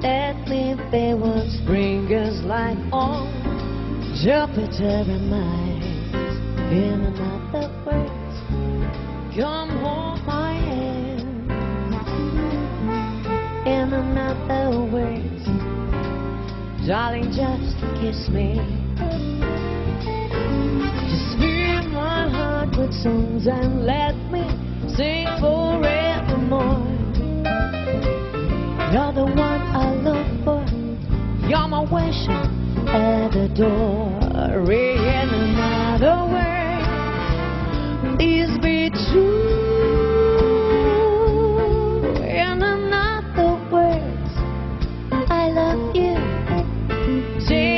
Let me be what spring is like on Jupiter and Mars. In another words, come hold my hand. In another words, darling, just kiss me. Just fill my heart with songs and let me sing forevermore. You're the one I look for. You're my wish at the door. In another word, please be true. In another words, I love you. Say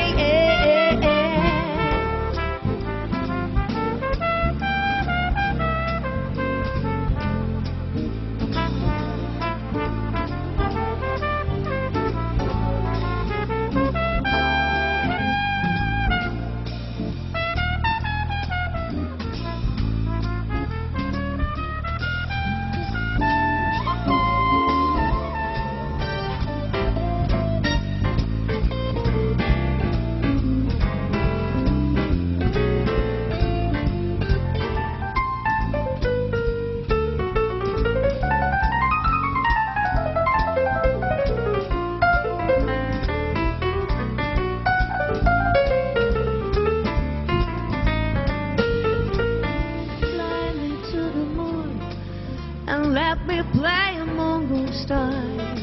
and let me play among the stars.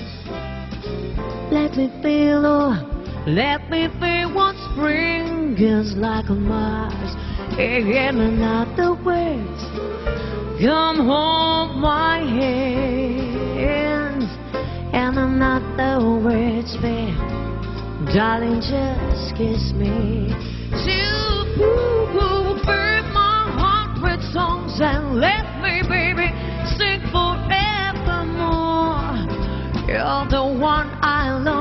Let me feel, oh, let me feel what spring is like on Mars. In another words, come hold my hand. In another words, babe, darling, just kiss me. To fill my heart with songs and let me, baby, sing forevermore. You're the one I love.